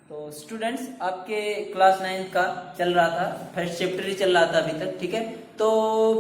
तो स्टूडेंट्स, आपके क्लास 9 का चल रहा था, फर्स्ट चैप्टर ही चल रहा था अभी तक, ठीक है। तो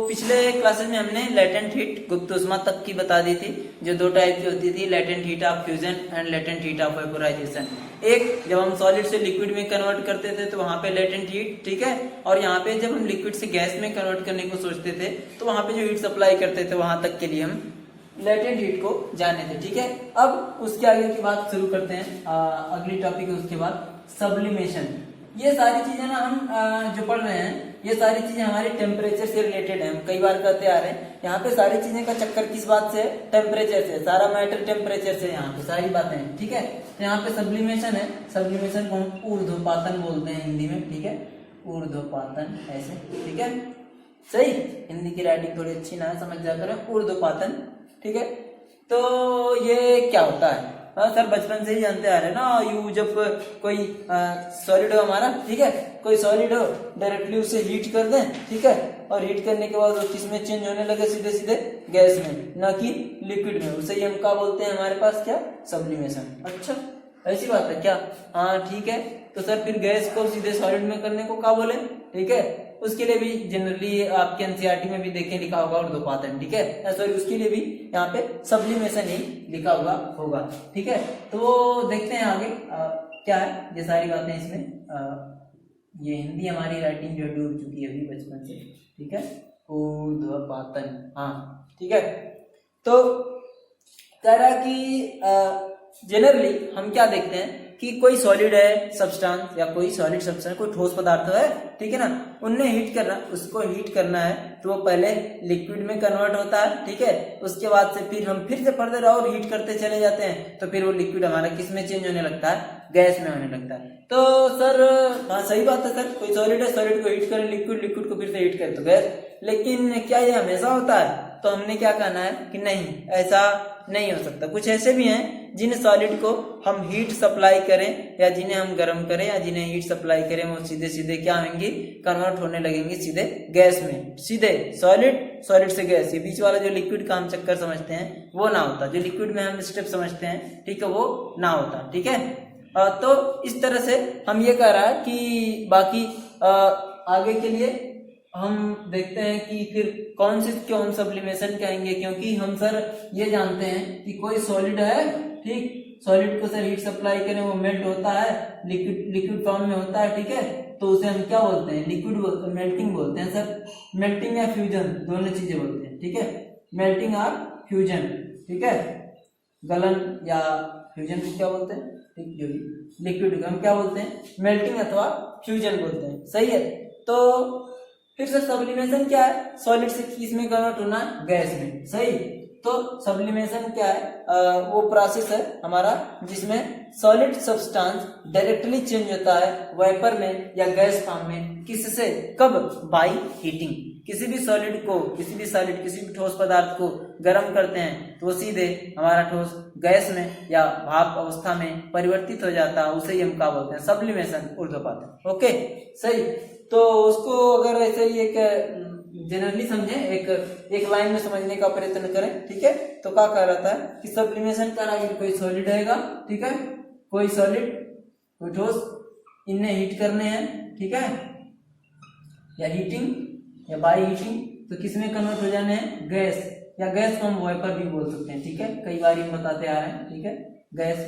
पिछले क्लासेस में हमने लेटेंट हीट गुप्त ऊष्मा तक की बता दी थी, जो दो टाइप की होती थी, latent heat of fusion and latent heat of vaporisation. एक, जब हम सॉलिड से लिक्विड में कन्वर्ट करते थे तो वहां पे लेटेंट हीट, ठीक है, और यहाँ पे जब हम लिक्विड से गैस में कन्वर्ट करने को सोचते थे तो वहां पे जो हीट सप्लाई करते थे वहां तक के लिए हम लेटेंट हीट को जाने थे, ठीक है। अब उसके आगे की बात शुरू करते हैं। अगली टॉपिक है उसके बाद सब्लिमेशन। ये सारी चीजें ना हम जो पढ़ रहे हैं, ये सारी चीजें हमारे टेम्परेचर से रिलेटेड है। हम कई बार कहते आ रहे हैं, यहाँ पे सारी चीजें का चक्कर किस बात से है? टेम्परेचर से। सारा मैटर टेम्परेचर से, यहाँ पे सारी बातें हैं, ठीक है। तो यहाँ पे सब्लिमेशन है, सब्लिमेशन को हम ऊर्ध्वपातन बोलते हैं हिंदी में, ठीक है, ऊर्ध्वपातन ऐसे, ठीक है। सही, हिंदी की राइटिंग थोड़ी अच्छी ना है, समझ जा करें, ऊर्ध्वपातन, ठीक है। तो ये क्या होता है? हाँ सर, बचपन से ही जानते आ रहे हैं ना, यू जब कोई सॉलिड हो हमारा, ठीक है, कोई सॉलिड हो, डायरेक्टली उसे हीट कर दें, ठीक है, और हीट करने के बाद वो किस में चेंज होने लगे? सीधे सीधे गैस में, ना कि लिक्विड में। उसे हम क्या बोलते हैं? हमारे पास क्या? सब्लिमेशन। अच्छा, ऐसी बात है क्या? हाँ ठीक है। तो सर फिर गैस को सीधे सॉलिड में करने को क्या बोले? ठीक है, उसके लिए भी जनरली आपके एनसीईआरटी में भी देखें लिखा होगा ऊर्ध्वपातन, ठीक है, सॉरी उसके लिए भी यहाँ पे सब्लिमेशन ही लिखा हुआ होगा, ठीक है। तो देखते हैं आगे क्या है ये सारी बातें इसमें। ये हिंदी हमारी राइटिंग जो डूब चुकी है अभी बचपन से, ठीक है, ऊर्ध्वपातन, हाँ ठीक है। तो कह रहा कि जनरली हम क्या देखते हैं कि कोई सॉलिड है सब्सटेंस या कोई सॉलिड सब्सटेंस, कोई ठोस पदार्थ है, ठीक है ना, उनने हीट करना, उसको हीट करना है तो वो पहले लिक्विड में कन्वर्ट होता है, ठीक है। उसके बाद से फिर हम फिर से फर्दर और हीट करते चले जाते हैं तो फिर वो लिक्विड हमारा किस में चेंज होने लगता है? गैस में होने लगता है। तो सर हाँ सही बात है सर, कोई सॉलिड है, सॉलिड को हीट करें, लिक्विड को फिर से हीट करें तो गैस। लेकिन क्या ये हमेशा होता है? तो हमने क्या कहना है कि नहीं, ऐसा नहीं हो सकता। कुछ ऐसे भी हैं जिन सॉलिड को हम हीट सप्लाई करें या जिन्हें हम गर्म करें या जिन्हें हीट सप्लाई करें, वो सीधे सीधे क्या होंगे? कन्वर्ट होने लगेंगे सीधे गैस में। सीधे सॉलिड से गैस, ये बीच वाला जो लिक्विड का हम चक्कर समझते हैं वो ना होता, जो लिक्विड में हम स्टेप समझते हैं, ठीक है, वो ना होता, ठीक है। तो इस तरह से हम ये कह रहा है कि बाकी आगे के लिए हम देखते हैं कि फिर कौन से क्यों हम सब्लिमेशन कहेंगे, क्योंकि हम सर ये जानते हैं कि कोई सॉलिड है, ठीक, सॉलिड को सर हीट सप्लाई करें वो मेल्ट होता है, लिक्विड फॉर्म में होता है, ठीक है, तो उसे हम क्या बोलते हैं? लिक्विड मेल्टिंग बोलते हैं सर। मेल्टिंग या फ्यूजन दोनों चीजें बोलते हैं, ठीक है, मेल्टिंग और फ्यूजन, ठीक है, गलन या फ्यूजन को क्या बोलते हैं? ठीक, जो भी लिक्विड को हम क्या बोलते हैं? मेल्टिंग अथवा फ्यूजन बोलते हैं, सही है। तो फिर से सब्लिमेशन क्या है? सॉलिड से किस में कन्वर्ट होना? गैस में, सही। तो सब्लिमेशन क्या है? वो प्रोसेस है हमारा जिसमें सॉलिड सब्सटेंस डायरेक्टली चेंज होता है वेपर में या गैस फॉर्म में। किससे? कब? By heating. किसी भी सॉलिड को, किसी भी ठोस पदार्थ को गर्म करते हैं तो वो सीधे हमारा ठोस गैस में या भाप अवस्था में परिवर्तित हो जाता है, उसे ही हम क्या बोलते हैं? सब्लिमेशन, ऊर्ध्वपातन। ओके, सही। तो उसको अगर ऐसे ही एक जनरली समझे, एक लाइन में समझने का प्रयत्न करें, ठीक है। तो क्या कह रहा था कि सब्लिमेशन का नाम, कोई सॉलिड रहेगा, ठीक है, कोई सॉलिड, कोई ठोस, इन्हें हीट करने हैं, ठीक है, या हीटिंग या बाय हीटिंग, तो किस में कन्वर्ट हो जाने हैं? गैस, या गैस को हम वेपर भी बोल सकते हैं, ठीक है, कई बार हम बताते आ रहे हैं, ठीक है, गैस,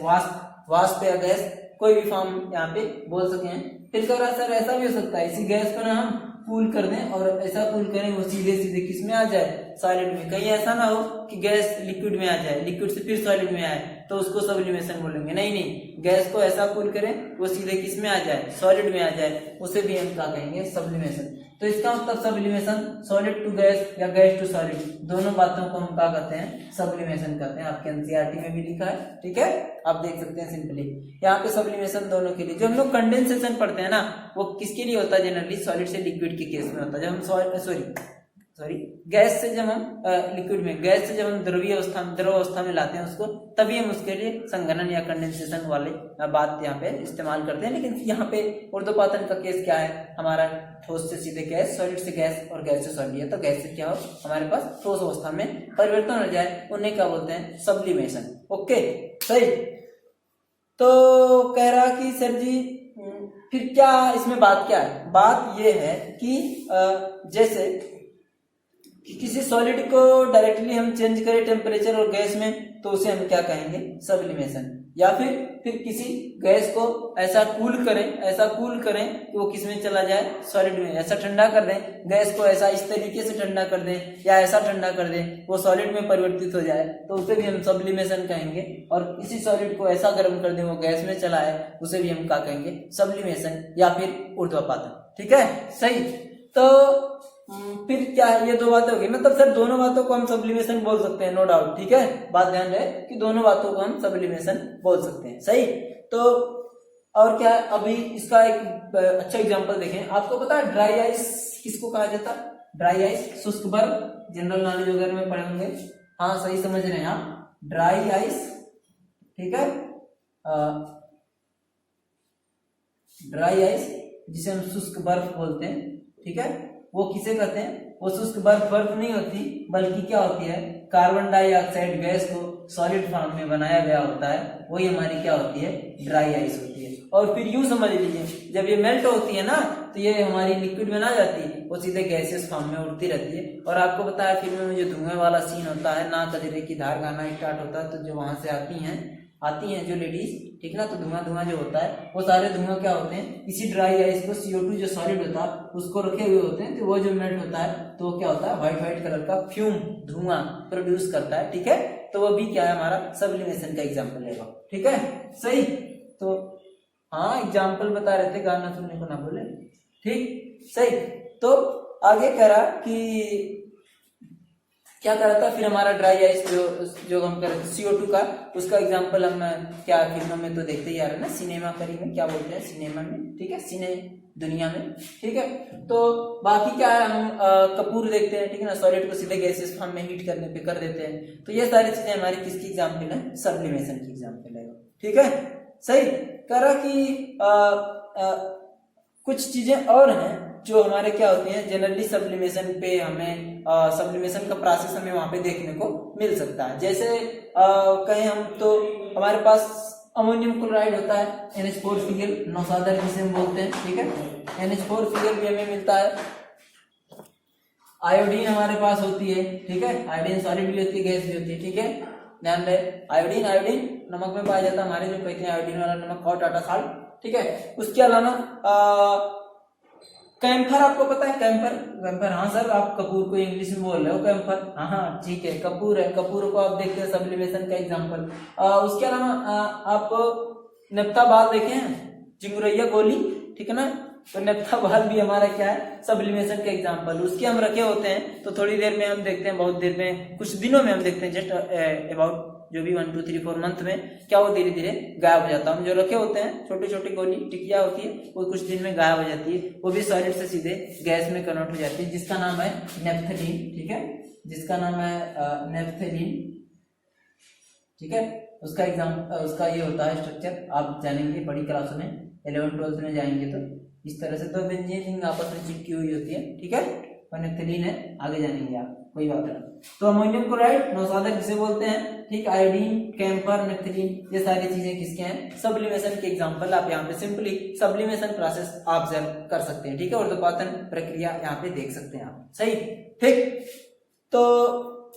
वाष्प या गैस, कोई भी फॉर्म यहाँ पे बोल सके हैं। फिर कह रहा सर ऐसा भी हो सकता है, इसी गैस को ना हम कूल कर दें और ऐसा कूल करें वो सीधे सीधे किस में आ जाए? सॉलिड में। कहीं ऐसा ना हो कि गैस लिक्विड में आ जाए, लिक्विड से फिर सॉलिड में आए, तो उसको सब्लिमेशन बोलेंगे। नहीं, गैस को ऐसा कूल करें वो सीधे किस में आ जाए? सॉलिड में आ जाए, उसे भी हम क्या कहेंगे? सब्लिमेशन। तो इसका मतलब सब्लिमेशन, सॉलिड टू गैस या गैस टू सॉलिड, दोनों बातों को हम क्या कहते हैं? सब्लिमेशन कहते हैं। आपके एनसीईआरटी में भी लिखा है, ठीक है, आप देख सकते हैं सिंपली यहाँ पे सब्लिमेशन दोनों के लिए। जो हम लोग कंडेंसेशन पढ़ते हैं ना, वो किसके लिए होता है? जनरली सॉलिड से लिक्विड के केस में होता है। जब हम गैस से जब हम लिक्विड में, गैस से जब हम द्रव अवस्था में लाते हैं उसको, तभी हम उसके लिए संघनन या कंडेंसेशन वाले बात यहाँ पे इस्तेमाल करते हैं। लेकिन यहाँ पे ऊर्ध्वपातन का केस क्या है? हमारा ठोस से सीधे गैस, सॉलिड से गैस और गैस से सॉलिड है, तो गैस से क्या हो? हमारे पास ठोस अवस्था में परिवर्तन हो जाए, उन्हें क्या बोलते हैं? सब्लिमेशन। ओके, सही। तो कह रहा कि सर जी फिर क्या इसमें बात क्या है, बात ये है कि जैसे कि किसी सॉलिड को डायरेक्टली हम चेंज करें टेम्परेचर और गैस में तो उसे हम क्या कहेंगे, सब्लिमेशन। या फिर किसी गैस को ऐसा कूल करें कि वो किस में चला जाए, सॉलिड में। ऐसा ठंडा कर दें गैस को, ऐसा इस तरीके से ठंडा कर दें या ऐसा ठंडा कर दें वो सॉलिड में परिवर्तित हो जाए तो उसे भी हम सब्लिमेशन कहेंगे। और किसी सॉलिड को ऐसा गर्म कर दें वो गैस में चला है उसे भी हम क्या कहेंगे, सब्लिमेशन या फिर ऊर्ध्वपातन। ठीक है, सही। तो फिर क्या है, ये दो बातें हो गई। मतलब सर दोनों बातों को हम सब्लिमेशन बोल सकते हैं, नो डाउट। ठीक है, बात ध्यान रहे कि दोनों बातों को हम सब्लिमेशन बोल सकते हैं, सही। तो और क्या है, अभी इसका एक अच्छा एग्जांपल देखें। आपको पता है ड्राई आइस किसको कहा जाता है, ड्राई आइस, शुष्क बर्फ, जनरल नॉलेज वगैरह में पढ़े होंगे। हाँ सही समझ रहे हैं आप, ड्राई आइस। ठीक है, ड्राई आइस जिसे हम शुष्क बर्फ बोलते हैं। ठीक है, वो किसे कहते हैं, वो शुष्क बर्फ नहीं होती बल्कि क्या होती है, कार्बन डाइऑक्साइड गैस को सॉलिड फॉर्म में बनाया गया होता है, वही हमारी क्या होती है, ड्राई आइस होती है। और फिर यूं समझ लीजिए जब ये मेल्ट होती है ना तो ये हमारी लिक्विड में ना जाती है, वो सीधे गैसेस फॉर्म में उड़ती रहती है। और आपको पता है फिल्म में जो धुएं वाला सीन होता है ना, कजरे की धार गाना स्टार्ट होता है तो जो वहां से आती हैं जो लेडीज, ठीक ना, तो धुआं जो होता है वो सारे धुआं क्या होते हैं, इसी ड्राई आइस को CO2 जो सॉलिड होता है उसको रखे हुए होते हैं। तो वो जो मेल्ट होता है तो वो क्या होता है, व्हाइट कलर का फ्यूम धुआं प्रोड्यूस करता है। ठीक है, तो वो भी क्या है, हमारा सब्लिमेशन का एग्जाम्पल है वो। ठीक है, सही। तो हाँ एग्जाम्पल बता रहे थे, गाना सुनने को ना बोले। ठीक, सही। तो आगे कह रहा कि क्या कर रहा था, फिर हमारा ड्राई आइस जो हम कर CO2 का, उसका एग्जांपल हम क्या फिल्मों में तो देखते ही आ रहे हैं ना, सिनेमा करी में क्या बोलते हैं, सिनेमा में। ठीक है, सिने दुनिया में। ठीक है, तो बाकी क्या है, हम कपूर देखते हैं, ठीक है ना, सॉलिड को सीधे गैसेस फॉर्म में हीट करने पे कर देते हैं। तो ये सारी चीजें हमारी किसकी एग्जाम्पल है, सब्लिमेशन की एग्जाम्पल है। ठीक है, सही। कह रहा कि कुछ चीजें और हैं जो हमारे क्या होती हैं, जनरली सब्लिमेशन पे हमें सब्लिमेशन का प्रोसेस हमें वहां पे देखने को मिल सकता है। जैसे कहें हम तो हमारे पास अमोनियम क्लोराइड होता है, NH4Cl नौसादर जिसे हम बोलते हैं। ठीक है, NH4Cl भी हमें मिलता है। आयोडीन हमारे पास होती है। ठीक है, आयोडीन सॉलिड भी होती है, गैस भी होती है। ठीक है, ध्यान रहे, आयोडीन नमक में पाया जाता है, हमारे जो कहते हैं आयोडीन वाला नमक और टाटा साल्ट। ठीक है, उसके अलावा कैम्फर आपको पता है, कैम्फर। हाँ सर, आप कपूर को इंग्लिश में बोल रहे हो, कैम्फर। हाँ ठीक है, कपूर है, कपूर को आप देखते हैं सब्लिमेशन का एग्जांपल। उसके अलावा आप नेप्था बाल देखे हैं, चिंगुरैया गोली, ठीक है ना, तो नेप्था बाल भी हमारा क्या है, सब्लिमेशन का एग्जांपल। उसके हम रखे होते हैं तो थोड़ी देर में हम देखते हैं, बहुत देर में, कुछ दिनों में हम देखते हैं, जस्ट अबाउट जो भी 1 2 3 4 मंथ में क्या वो धीरे धीरे गायब हो जाता है। हम जो रखे होते हैं छोटी छोटी गोली टिकिया होती है, वो कुछ दिन में गायब हो जाती है, वो भी सॉलिड से सीधे गैस में कन्वर्ट हो जाती है, जिसका नाम है नेप्थलीन। ठीक है, जिसका नाम है नेप्थलीन। ठीक है, उसका ये होता है स्ट्रक्चर, आप जानेंगे बड़ी क्लासों में, 11th 12th में जाएंगे तो इस तरह से दो बेंजीन आपस में चिपकी हुई होती है। ठीक है, नेप्थलीन है, आगे जानेंगे आप, कोई बात नहीं। तो अमोनियम क्लोराइड नौसादर जिसे बोलते हैं, ठीक, आयोडीन, कैम्फर, नेप्थलीन, ये सारी चीजें किसके हैं, सब्लिमेशन के एग्जांपल। आप यहाँ पे सिंपली सब्लिमेशन प्रोसेस ऑब्जर्व कर सकते हैं। ठीक है, ऊर्ध्वपातन प्रक्रिया यहाँ पे देख सकते हैं आप, सही। ठीक, तो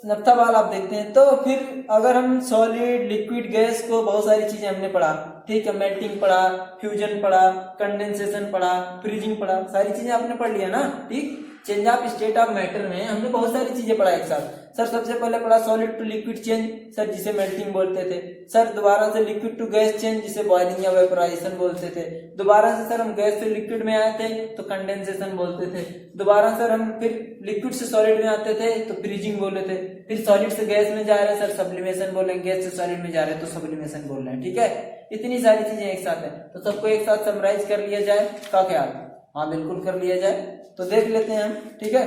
नफ्था बाल आप देखते हैं। तो फिर अगर हम सॉलिड, लिक्विड, गैस को बहुत सारी चीजें हमने पढ़ा, ठीक है, मेल्टिंग पढ़ा, फ्यूजन पढ़ा, कंडेंसेशन पढ़ा, फ्रीजिंग पढ़ा, सारी चीजें आपने पढ़ लिया ना। ठीक, change of state of matter में हमने बहुत सारी चीजें पढ़ा एक साथ। सर सबसे पहले पढ़ा solid to liquid change, sir जिसे मेल्टिंग बोलते थे। सर दोबारा से लिक्विड टू गैस चेंज, जिसे बॉइलिंग या वेपोराइजेशन बोलते थे। दोबारा से सर हम गैस से लिक्विड में आए थे तो कंडेंसेशन बोलते थे। दोबारा सर हम फिर लिक्विड से सॉलिड में आते थे तो फ्रीजिंग बोले थे। फिर सॉलिड से गैस में जा रहे हैं सर सब्लिमेशन बोलेंगे, गैस से सॉलिड में जा रहे हैं तो सब्लिमेशन बोल रहे हैं। ठीक है, इतनी सारी चीजें एक साथ है, तो सबको एक साथ समराइज कर लिया जाए, क्या ख्याल? हाँ बिल्कुल कर लिया जाए, तो देख लेते हैं हम। ठीक है,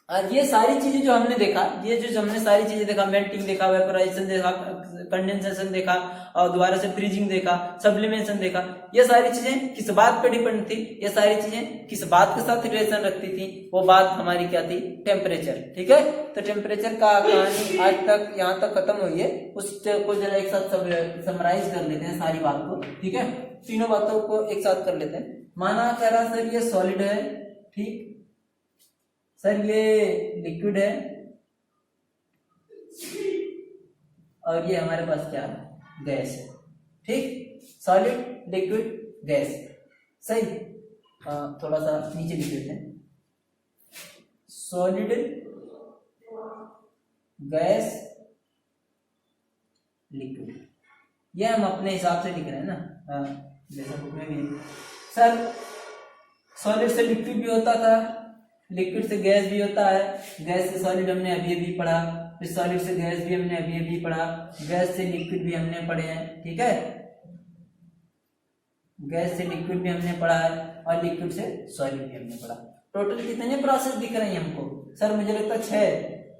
और ये सारी चीजें जो हमने देखा, ये जो हमने सारी चीजें देखा, मेल्टिंग देखा, वेपोराइजेशन देखा, कंडेंसेशन देखा, और दोबारा से फ्रीजिंग देखा, सब्लिमेशन देखा, ये सारी चीजें किस बात पे डिपेंड थी, ये सारी चीजें किस बात के साथ रिलेशन रखती थी, वो बात हमारी क्या थी, टेम्परेचर। ठीक है, तो टेम्परेचर का कहानी आज तक यहाँ तक खत्म हुई है, उसको जरा एक साथ समराइज कर लेते हैं सारी बात को। ठीक है, तीनों बातों को एक साथ कर लेते हैं। माना कह रहा सर ये सॉलिड है, ठीक, सर ये लिक्विड है, और ये हमारे पास क्या है, गैस है। ठीक, सॉलिड, लिक्विड, गैस, सही। थोड़ा सा नीचे लिख देते हैं, सॉलिड, गैस, लिक्विड, ये हम अपने हिसाब से लिख रहे हैं ना, जैसा बुक में भी। सर सॉलिड से लिक्विड भी होता था, लिक्विड से गैस भी होता है, गैस से सॉलिड हमने अभी अभी पढ़ा, फिर सॉलिड से गैस भी हमने अभी अभी पढ़ा, गैस से लिक्विड भी हमने पढ़े हैं। ठीक है, गैस से लिक्विड भी हमने पढ़ा है, और लिक्विड से सॉलिड भी हमने पढ़ा। टोटल कितने प्रोसेस दिख रही हैं हमको? सर मुझे लगता है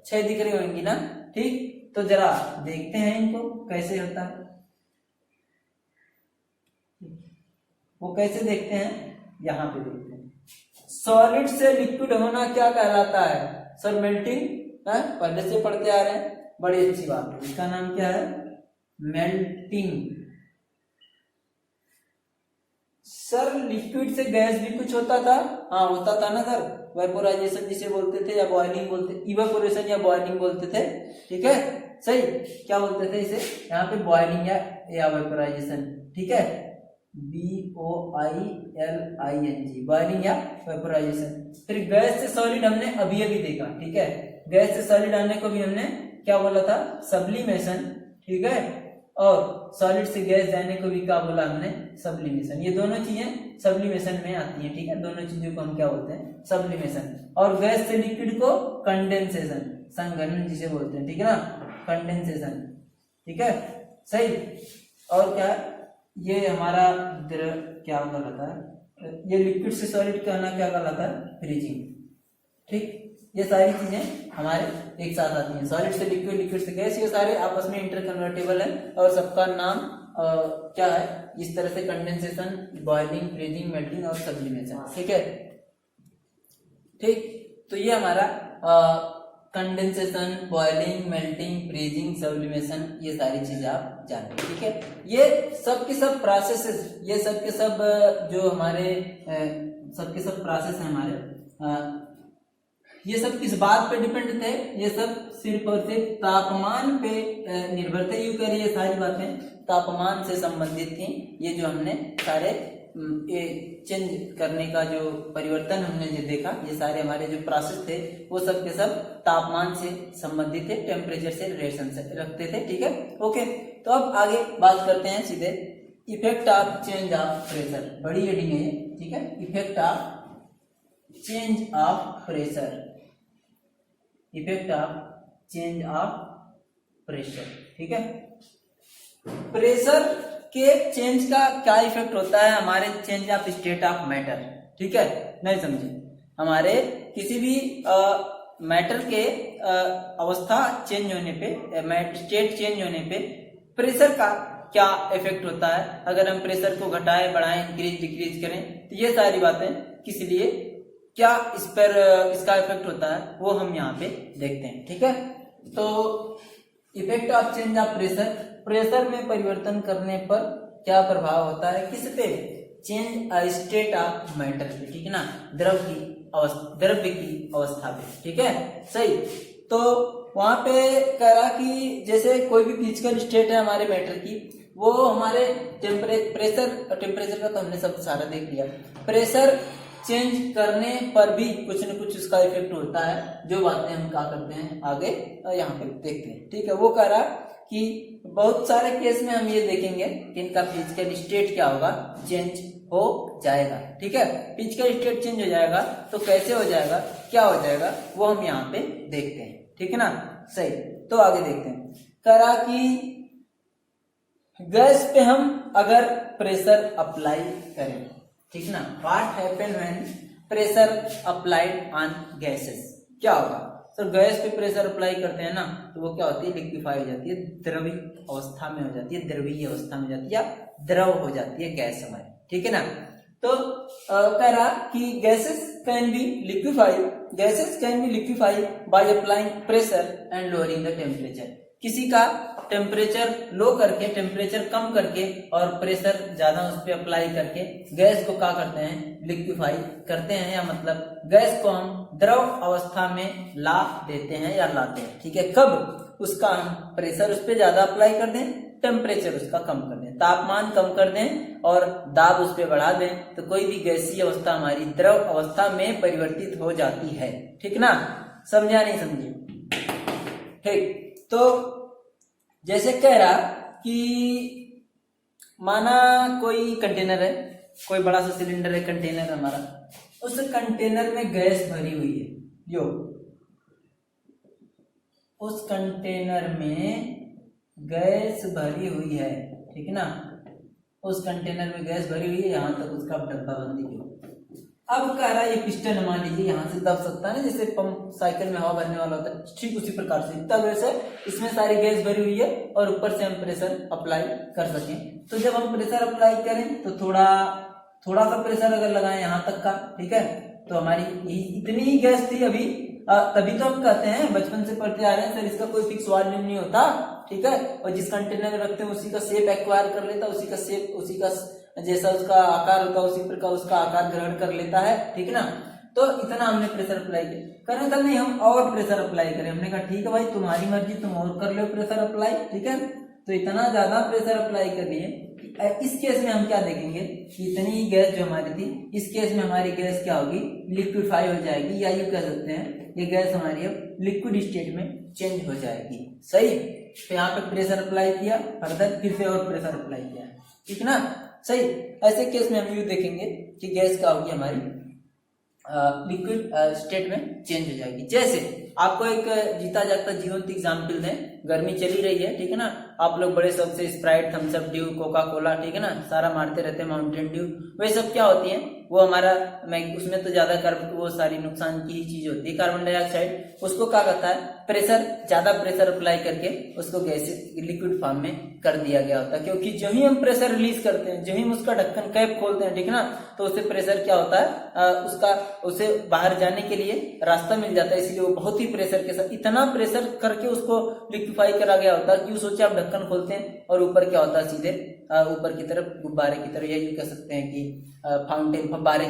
छह दिख रही होंगी ना। ठीक, तो जरा देखते हैं इनको कैसे होता है, वो कैसे देखते हैं, यहाँ पे देखते हैं। सॉलिड से लिक्विड होना क्या कहलाता है? सर मेल्टिंग, पहले से पढ़ते आ रहे हैं, बड़ी अच्छी बात है। इसका नाम क्या है? मेल्टिंग। सर लिक्विड से गैस भी कुछ होता था? हाँ होता था ना सर, वेपोराइजेशन जिसे बोलते थे, या बॉइलिंग बोलते, इवेपोरेशन या बॉइलिंग बोलते थे। ठीक है, सही, क्या बोलते थे इसे? यहाँ पे बॉइलिंग या वेपोराइजेशन। ठीक है, BOILING, बॉइलिंग या वेपोराइजेशन। फिर गैस से सॉलिड हमने अभी अभी देखा। ठीक है, गैस से सॉलिड आने को भी हमने क्या बोला था? सब्लिमेशन। ठीक है, और सॉलिड से गैस जाने को भी क्या बोला हमने? सब्लिमेशन। ये दोनों चीजें सब्लिमेशन में आती हैं। ठीक है, दोनों चीजों को हम क्या बोलते हैं? सब्लिमेशन। और गैस से लिक्विड को कंडेंसेशन, संघनन जिसे बोलते हैं। ठीक है ना, कंडेंसेशन। ठीक है, सही। और क्या, ये हमारा क्या कहलाता है? ये लिक्विड से सॉलिड कहना क्या कहलाता है? फ्रीजिंग। ठीक, ये सारी चीजें हमारे एक साथ आती हैं। सॉलिड से लिक्विड, लिक्विड से गैस, ये सारे आपस में इंटरकन्वर्टेबल है, और सबका नाम क्या है? इस तरह से कंडेंसेशन, बॉइलिंग, फ्रीजिंग, मेल्टिंग और सब्लिमेशन। ठीक है, ठीक, तो ये हमारा condensation, boiling, melting, freezing, sublimation, ये सारी चीजें आप जानते हैं। ठीक है, ये सब के सब प्रोसेसेस, ये सब के सब जो हमारे सबके सब प्रोसेस है हमारे, ये सब किस बात पे डिपेंड थे? ये सब सिर्फ और सिर्फ तापमान पे निर्भर थे। यूं कह रही है सारी बातें तापमान से संबंधित थी। ये जो हमने सारे चेंज करने का जो परिवर्तन हमने जो देखा, ये सारे हमारे जो प्रोसेस थे वो सब के सब तापमान से संबंधित थे, टेम्परेचर से रिलेशन से रखते थे। ठीक है, ओके। तो अब आगे बात करते हैं सीधे effect of change of pressure. बड़ी हेडिंग है ये। ठीक है, effect of change of pressure, effect of change of pressure. ठीक है, प्रेशर के चेंज का क्या इफेक्ट होता है हमारे change of state of matter? ठीक है, नहीं समझे? हमारे किसी भी मैटर के अवस्था चेंज होने पे, स्टेट चेंज होने पे प्रेशर का क्या इफेक्ट होता है? अगर हम प्रेशर को घटाएं, बढ़ाएं, इंक्रीज डिक्रीज करें, तो ये सारी बातें किस लिए, क्या इस पर इसका इफेक्ट होता है, वो हम यहाँ पे देखते हैं। ठीक है, तो effect of change of pressure, pressure में परिवर्तन करने पर क्या प्रभाव होता है? किस पे? चेंज स्टेट ऑफ मैटर पे। ठीक है ना, द्रव्य की अवस्था पे। ठीक है, सही। तो वहां पे कह रहा कि जैसे कोई भी फिजिकल स्टेट है हमारे मैटर की, वो हमारे टेम्परेचर का तो हमने सब सारा देख लिया। प्रेशर चेंज करने पर भी कुछ न कुछ उसका इफेक्ट होता है, जो बातें हम क्या करते हैं आगे यहाँ पे देखते हैं। ठीक है, वो कह रहा कि बहुत सारे केस में हम ये देखेंगे कि इनका फिजिकल स्टेट क्या होगा, चेंज हो जाएगा। ठीक है, फिजिकल स्टेट चेंज हो जाएगा, तो कैसे हो जाएगा, क्या हो जाएगा, वो हम यहाँ पे देखते हैं। ठीक है ना, सही। तो आगे देखते हैं। कह रहा कि गैस पे हम अगर प्रेशर अप्लाई करें, ठीक ना, what happen when pressure applied on gases? क्या होगा सर, गैस पे प्रेशर अप्लाई करते हैं ना तो वो क्या होती है, लिक्विफाई हो जाती है, द्रवी अवस्था में हो जाती है, द्रवीय अवस्था में हो जाती है या द्रव हो जाती है गैस हमारी, ठीक है ना। तो कह रहा कि gases can be liquefy by applying pressure and lowering the temperature. किसी का टेम्परेचर लो करके, टेम्परेचर कम करके और प्रेशर ज्यादा उस पर अप्लाई करके गैस को क्या करते हैं, लिक्विफाई करते हैं, या मतलब गैस को हम द्रव अवस्था में ला देते हैं या लाते हैं, ठीक है। कब? उसका हम प्रेशर उस पर ज्यादा अप्लाई कर दें, टेम्परेचर उसका कम कर दें, तापमान कम कर दें और दाब उस पर बढ़ा दें, तो कोई भी गैसीय अवस्था हमारी द्रव अवस्था में परिवर्तित हो जाती है, ठीक ना। समझा नहीं समझे? ठीक। तो जैसे कह रहा कि माना कोई कंटेनर है, कोई बड़ा सा सिलेंडर है, कंटेनर हमारा, उस कंटेनर में गैस भरी हुई है, यो उस कंटेनर में गैस भरी हुई है, ठीक है ना। उस कंटेनर में गैस भरी हुई है, यहां तक उसका डब्बा बंदी क्यों। अब कह रहा है ये पिस्टन मान लीजिए यहां से दब सकता है ना, जैसे पंप साइकिल में हवा भरने वाला होता है, ठीक उसी प्रकार से तब वैसे इसमें सारी गैस भरी हुई है और ऊपर से हम प्रेशर अप्लाई कर सकें। तो जब हम प्रेशर अप्लाई करें तो थोड़ा सा प्रेशर अगर लगाएं यहाँ तक का, ठीक है, तो हमारी इतनी ही गैस थी अभी, तभी तो हम कहते हैं, बचपन से पढ़ते आ रहे हैं सर, इसका कोई फिक्स वॉल्यूम नहीं होता, ठीक है, और जिस कंटेनर में रखते हैं उसी का शेप एक्वायर कर लेता है, उसी का शेप, उसी का जैसा उसका आकार होता है उसी प्रकार उसका आकार ग्रहण कर लेता है, ठीक है ना। तो इतना हमने प्रेशर अप्लाई किया, करें था नहीं हम और प्रेशर अप्लाई करें, हमने कहा ठीक है भाई तुम्हारी मर्जी, तुम और कर लो प्रेशर अप्लाई, ठीक है। तो इतना ज्यादा प्रेशर अप्लाई कर लिए। इस केस में हम क्या देखेंगे कि इतनी ही गैस जो हमारी थी, इस केस में हमारी गैस क्या होगी, लिक्विफाई हो जाएगी, या यूं कह सकते हैं ये गैस हमारी अब लिक्विड स्टेट में चेंज हो जाएगी, सही। तो यहाँ पे प्रेशर अप्लाई किया, फर्दर फिर से और प्रेशर अप्लाई किया, ठीक ना, सही। ऐसे केस में हम यूं देखेंगे कि गैस क्या होगी हमारी लिक्विड स्टेट में चेंज हो जाएगी। जैसे आपको एक जीता जागता जीवंत एग्जाम्पल दें, गर्मी चली रही है, ठीक है ना, आप लोग बड़े शौक से Sprite, Thums Up, Dew, Coca Cola, ठीक है ना, सारा मारते रहते हैं, माउंटेन ड्यू, वे सब क्या होती हैं, वो हमारा उसमें तो ज्यादा वो सारी नुकसान की ही चीज होती है, कार्बन डाइऑक्साइड, उसको क्या करता है, प्रेशर, ज्यादा प्रेशर अप्लाई करके उसको गैस लिक्विड फॉर्म में कर दिया गया होता है, क्योंकि जो ही हम प्रेशर रिलीज करते हैं, जो ही हम उसका ढक्कन कैप खोलते हैं, ठीक है ना, तो उससे प्रेशर क्या होता है, उसे बाहर जाने के लिए रास्ता मिल जाता है, इसलिए वो बहुत ही प्रेशर के साथ, इतना प्रेशर करके उसको लिक्विफाई करा गया होता है कि सोचे आप ढक्कन खोलते हैं और ऊपर क्या होता है, सीधे ऊपर की तरफ गुब्बारे की तरफ, यही कह सकते हैं कि फाउंटेन, फव्वारे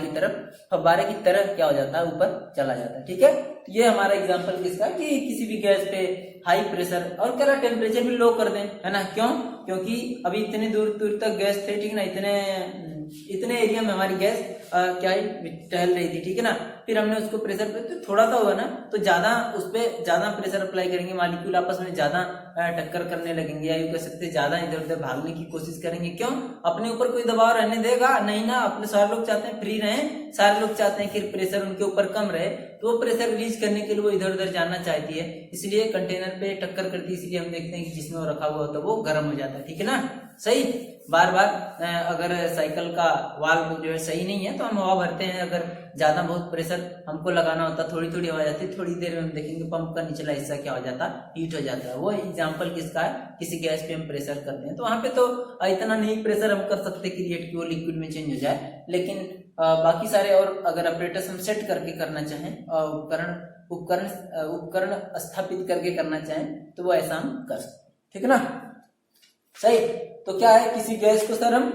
की तरह क्या हो जाता है, ऊपर चला जाता है, ठीक है। तो ये हमारा एग्जांपल किसका, कि किसी भी गैस पे हाई प्रेशर और क्या टेम्परेचर भी लो कर दें, है ना, क्यों, क्योंकि अभी इतनी दूर दूर तक गैस थे, ठीक ना, इतने एरिया में हमारी गैस क्या टहल रही थी, ठीक है ना, फिर हमने उसको प्रेशर पे तो थोड़ा सा होगा ना, तो ज्यादा उस पर ज्यादा प्रेशर अप्लाई करेंगे, मॉलिक्यूल आपस में ज्यादा टक्कर करने लगेंगे, या यूं कह सकते हैं ज्यादा इधर उधर भागने की कोशिश करेंगे, क्यों, अपने ऊपर कोई दबाव रहने देगा नहीं ना, अपने सारे लोग चाहते हैं फ्री रहें, सारे लोग चाहते हैं कि प्रेशर उनके ऊपर कम रहे, तो वो प्रेशर रिलीज करने के लिए वो इधर उधर जाना चाहती है, इसलिए कंटेनर पे टक्कर करती है, इसलिए हम देखते हैं कि जिसमें वो रखा हुआ होता है वो गर्म हो जाता है, ठीक है ना, सही। बार बार अगर साइकिल का वाल्व जो है सही नहीं है तो हम हवा भरते हैं, अगर ज्यादा बहुत प्रेशर हमको लगाना होता, थोड़ी थोड़ी हवा जाती है, थोड़ी देर में हम देखेंगे पंप का निचला हिस्सा क्या हो जाता, हीट हो जाता है। वो एग्जांपल किसका है, किसी गैस पे हम प्रेशर करते हैं, तो वहां पे तो इतना नहीं प्रेशर हम कर सकते क्रिएट कि वो लिक्विड में चेंज हो जाए, लेकिन बाकी सारे और अगर ऑपरेटर्स हम सेट करके करना चाहें, उपकरण स्थापित करके करना चाहें, तो वो ऐसा हम कर सकते, ठीक है ना, सही। तो क्या है, किसी गैस को सर हम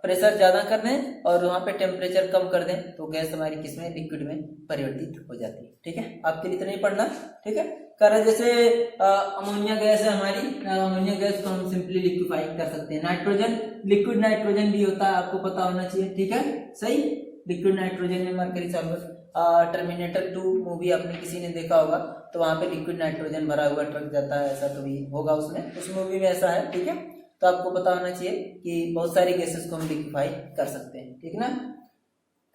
प्रेशर ज्यादा कर दें और वहां पे टेम्परेचर कम कर दें, तो गैस हमारी किसमें, लिक्विड में परिवर्तित हो जाती है, ठीक है। आपके लिए इतना ही पढ़ना, ठीक है। कर जैसे अमोनिया गैस है हमारी, अमोनिया गैस को हम सिंपली लिक्विफाई कर सकते हैं। नाइट्रोजन, लिक्विड नाइट्रोजन भी होता है, आपको पता होना चाहिए, ठीक है, सही। लिक्विड नाइट्रोजन में मरकरी सॉल्वर, टर्मिनेटर 2 मूवी आपने किसी ने देखा होगा, तो वहां पे लिक्विड नाइट्रोजन भरा हुआ ट्रक जाता है, ऐसा कभी होगा उसमें, उस मूवी में ऐसा है, ठीक है। तो आपको पता होना चाहिए कि बहुत सारी गैसेस को हम लिक्विफाई कर सकते हैं, ठीक ना,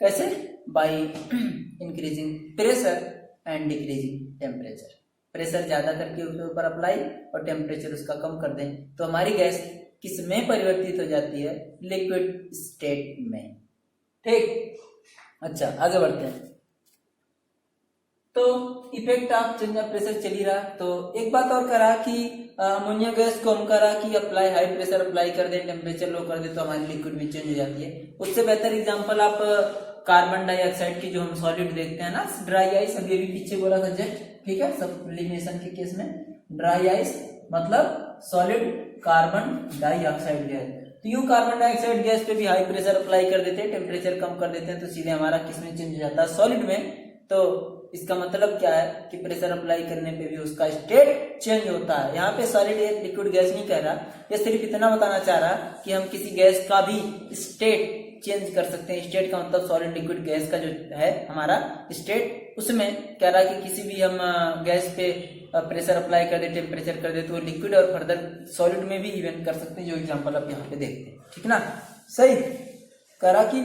कैसे, by increasing pressure and decreasing temperature, pressure ज्यादा करके उसके ऊपर अप्लाई और टेम्परेचर उसका कम कर दें, तो हमारी गैस किस में परिवर्तित हो जाती है, लिक्विड स्टेट में, ठीक। अच्छा आगे बढ़ते हैं। तो effect of change of pressure चल ही रहा। तो एक बात और करा कि अमोनिया गैस को हम करा कि अप्लाई हाई प्रेशर अप्लाई कर दे, टेम्परेचर लो कर दे तो हमारी लिक्विड में चेंज हो जाती है। उससे बेहतर एग्जांपल आप कार्बन डाइऑक्साइड की जो हम सॉलिड देखते हैं ना, ड्राई आइस, अभी अभी पीछे बोला था जस्ट, ठीक है, सब्लिमेशन के केस में ड्राई आइस मतलब सॉलिड कार्बन डाइऑक्साइड गैस। तो यूं कार्बन डाइऑक्साइड गैस पे भी हाई प्रेशर अप्लाई कर देते हैं, टेम्परेचर कम कर देते हैं तो सीधे हमारा किस में चेंज हो जाता है, सॉलिड में। तो इसका मतलब क्या है कि प्रेशर अप्लाई करने पे भी उसका स्टेट चेंज होता है। यहाँ पे सॉलिड लिक्विड गैस नहीं कह रहा, ये सिर्फ इतना बताना चाह रहा कि हम किसी गैस का भी स्टेट चेंज कर सकते हैं। स्टेट का मतलब सॉलिड लिक्विड गैस का जो है हमारा स्टेट, उसमें कह रहा कि किसी भी हम गैस पे प्रेशर अप्लाई कर दे, टेम्परेचर कर दे तो लिक्विड और फर्दर सॉलिड में भी इवेंट कर सकते हैं, जो एग्जांपल आप यहाँ पे देखते हैं, ठीक ना। सही कह रहा कि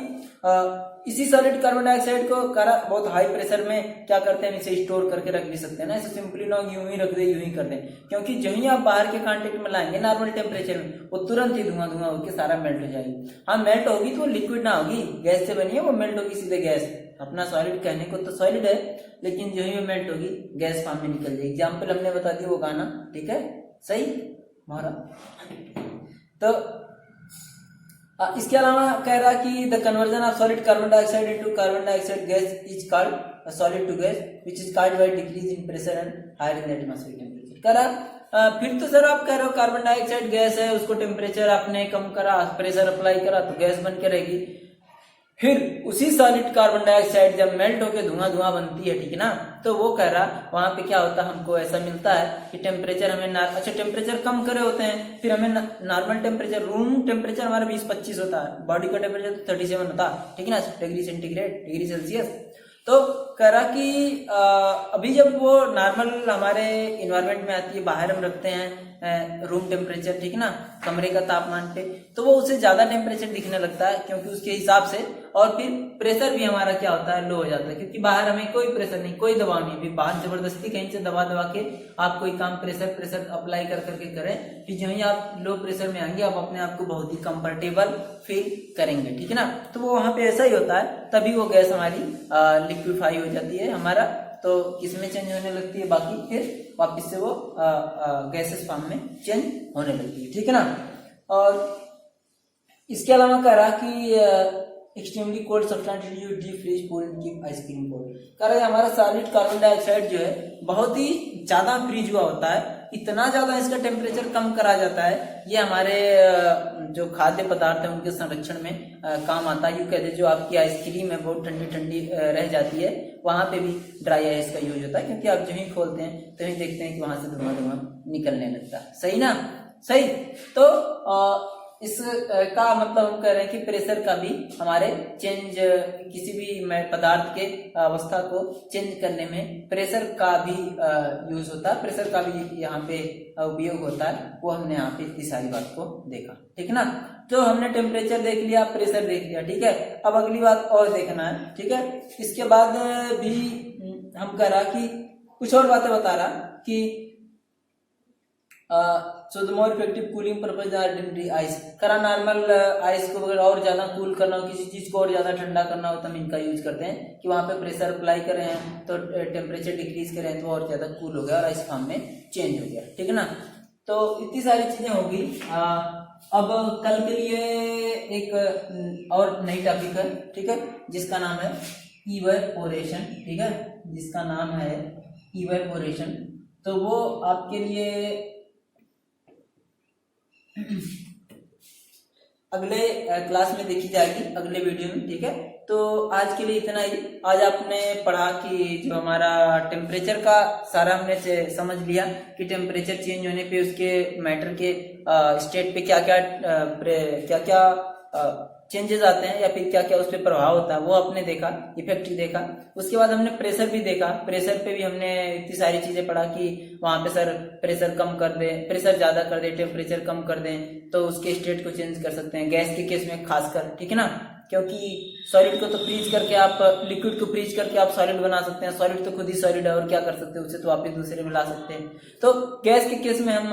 इसी सॉलिड कार्बन डाइऑक्साइड को कह रहा बहुत हाई प्रेशर में क्या करते हैं, इसे स्टोर करके रख भी सकते हैं ना, इसे सिंपली ना यूं ही रख दे, यूं ही कर दें, क्योंकि जो ही आप बाहर के कांटेक्ट में लाएंगे नॉर्मल टेम्परेचर में, वो तुरंत ही धुआं धुआं होकर सारा मेल्ट हो जाएगी। हाँ मेल्ट होगी तो लिक्विड ना होगी, गैस से बनी है वो, मेल्ट होगी सीधे गैस। अपना सॉलिड कहने को तो सॉलिड है, लेकिन जो ही मेल्ट होगी गैस फॉर्म में निकल जाएगी। एग्जाम्पल हमने बता दिया वो गाना, ठीक है, सही हमारा। तो इसके अलावा कह रहा कि the conversion of solid carbon dioxide into carbon dioxide gas is called solid to gas which is called by decrease in pressure and higher in atmospheric temperature. कह रहा फिर तो सर आप कह रहे हो कार्बन डाइऑक्साइड गैस है, उसको टेम्परेचर आपने कम करा, प्रेशर अप्लाई करा तो गैस बन के रहेगी। फिर उसी सॉलिड कार्बन डाइऑक्साइड जब मेल्ट होकर धुआं धुआं बनती है, ठीक है ना, तो वो कह रहा वहां पे क्या होता है, हमको ऐसा मिलता है कि टेम्परेचर हमें अच्छा टेम्परेचर कम करे होते हैं, फिर हमें नॉर्मल टेम्परेचर, रूम टेम्परेचर हमारा 20-25 होता है, बॉडी का टेम्परेचर तो 37 होता है, ठीक है ना, डिग्री सेंटीग्रेड, डिग्री सेल्सियस। तो कह रहा कि अभी जब वो नॉर्मल हमारे इन्वायरमेंट में आती है, बाहर हम रखते हैं रूम टेम्परेचर, ठीक है ना, कमरे का तापमान पे, तो वो उससे ज्यादा टेम्परेचर दिखने लगता है क्योंकि उसके हिसाब से, और फिर प्रेशर भी हमारा क्या होता है, लो हो जाता है, क्योंकि बाहर हमें कोई प्रेशर नहीं, कोई दबाव नहीं, भी बाहर जबरदस्ती कहीं से दबा दबा के आप कोई काम प्रेशर अप्लाई कर करके करें, फिर जो ही आप लो प्रेशर में आएंगे आप अपने आप को बहुत ही कंफर्टेबल फील करेंगे, ठीक है ना। तो वो वहां पे ऐसा ही होता है, तभी वो गैस हमारी लिक्विफाई हो जाती है हमारा, तो किसमें चेंज होने लगती है, बाकी फिर वापस से वो गैसेस फॉर्म में चेंज होने लगती है, ठीक है ना। और इसके अलावा कह रहा कि extremely cold substance you deep freeze food and keep ice cream cold. कह रहा है हमारा सॉलिड कार्बन डाइऑक्साइड जो है बहुत ही ज्यादा फ्रीज हुआ होता है, इतना ज्यादा इसका टेम्परेचर कम करा जाता है, ये हमारे जो खाद्य पदार्थ है उनके संरक्षण में काम आता है। यूं कहते जो आपकी आइसक्रीम है बहुत ठंडी ठंडी रह जाती है, वहां पे भी ड्राई आइस का यूज होता है, क्योंकि आप जो ही खोलते हैं तो ही देखते हैं कि वहां से धुआं धुआं निकलने लगता है, सही ना, सही। तो इस का मतलब हम कह रहे हैं कि प्रेशर का भी हमारे चेंज, किसी भी पदार्थ के अवस्था को चेंज करने में प्रेशर का भी यूज होता है, प्रेशर का भी यहाँ पे उपयोग होता है, वो हमने यहाँ पे इतनी सारी बात को देखा, ठीक है ना। तो हमने टेम्परेचर देख लिया, प्रेशर देख लिया, ठीक है। अब अगली बात और देखना है, ठीक है। इसके बाद भी हम कह रहा कि कुछ और बातें बता रहा कि so the more effective cooling purpose ordinary ice. करा नॉर्मल आइस को अगर और ज्यादा कूल करना हो, किसी चीज को और ज्यादा ठंडा करना हो तो हम इनका यूज करते हैं कि वहां पे प्रेशर अप्लाई कर रहे हैं तो टेम्परेचर डिक्रीज कर रहे हैं तो और ज्यादा कूल हो गया और आइस फॉर्म में चेंज हो गया, ठीक है ना। तो इतनी सारी चीजें होगी। अब कल के लिए एक और नई टॉपिक है, ठीक है, जिसका नाम है इवेपोरेशन, ठीक है, जिसका नाम है इवेपोरेशन। तो वो आपके लिए अगले क्लास में देखी जाएगी, अगले वीडियो में, ठीक है। तो आज के लिए इतना ही। आज आपने पढ़ा कि जो हमारा टेम्परेचर का सारा हमने समझ लिया कि टेम्परेचर चेंज होने पे उसके मैटर के स्टेट पे क्या क्या चेंजेस आते हैं या फिर क्या क्या उस पर प्रभाव होता है, वो आपने देखा, इफेक्ट देखा। उसके बाद हमने प्रेशर भी देखा, प्रेशर पे भी हमने इतनी सारी चीजें पढ़ा कि वहां पे सर प्रेशर कम कर दे, प्रेशर ज्यादा कर दे, टेम्परेचर कम कर दें तो उसके स्टेट को चेंज कर सकते हैं, गैस के केस में खासकर, ठीक है ना। क्योंकि सॉलिड को तो फ्रीज करके आप, लिक्विड को फ्रीज करके आप सॉलिड बना सकते हैं, सॉलिड तो खुद ही सॉलिड है और क्या कर सकते हैं उसे, तो आप एक दूसरे में ला सकते हैं। तो गैस के केस में हम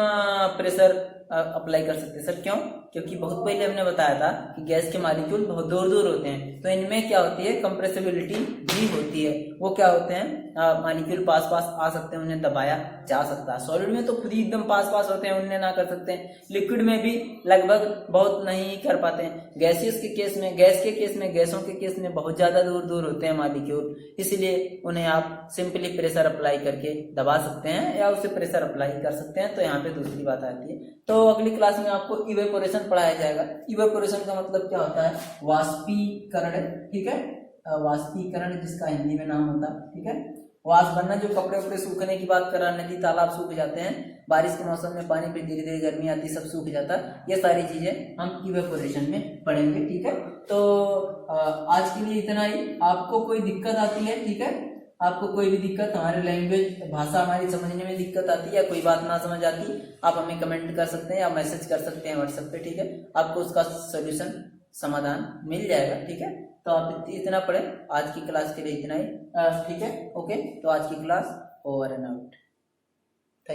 प्रेशर अप्लाई कर सकते हैं। सर क्यों? क्योंकि बहुत पहले हमने बताया था कि गैस के मॉलिक्यूल बहुत दूर दूर होते हैं, तो इनमें क्या होती है, कंप्रेसिबिलिटी भी होती है। वो क्या होते हैं, मॉलिक्यूल पास पास आ सकते हैं, उन्हें दबाया जा सकता है। सॉलिड में तो खुद ही एकदम पास पास होते हैं, उन्हें ना कर सकते हैं। लिक्विड में भी लगभग बहुत नहीं कर पाते हैं। गैसियस के केस में, गैस के केस में, गैसों के केस में बहुत ज्यादा दूर दूर होते हैं मॉलिक्यूल, इसलिए उन्हें आप सिंपली प्रेशर अप्लाई करके दबा सकते हैं या उसे प्रेशर अप्लाई कर सकते हैं। तो यहाँ पे दूसरी बात आती है। तो अगली क्लास में आपको इवेपोरेशन पढ़ाया जाएगा। इवेपोरेशन का मतलब क्या होता है, वाष्पीकरण, ठीक है, वाष्पीकरण जिसका हिंदी में नाम होता है, ठीक है। वाष्प बनना, जो कपड़े उपड़े सूखने की बात कर रहा, नदी तालाब सूख जाते हैं, बारिश के मौसम में पानी पे धीरे धीरे गर्मी आती, सब सूख जाता है, ये सारी चीजें हम इवेपोरेशन में पढ़ेंगे, ठीक है। तो आज के लिए इतना ही। आपको कोई दिक्कत आती है, ठीक है, आपको कोई भी दिक्कत, हमारे लैंग्वेज भाषा हमारी समझने में दिक्कत आती है या कोई बात ना समझ आती, आप हमें कमेंट कर सकते हैं या मैसेज कर सकते हैं व्हाट्सएप पे, ठीक है। आपको उसका सोल्यूशन, समाधान मिल जाएगा, ठीक है। तो आप इतना पढ़े, आज की क्लास के लिए इतना ही, ठीक है, ओके। तो आज की क्लास ओवर एंड आउट।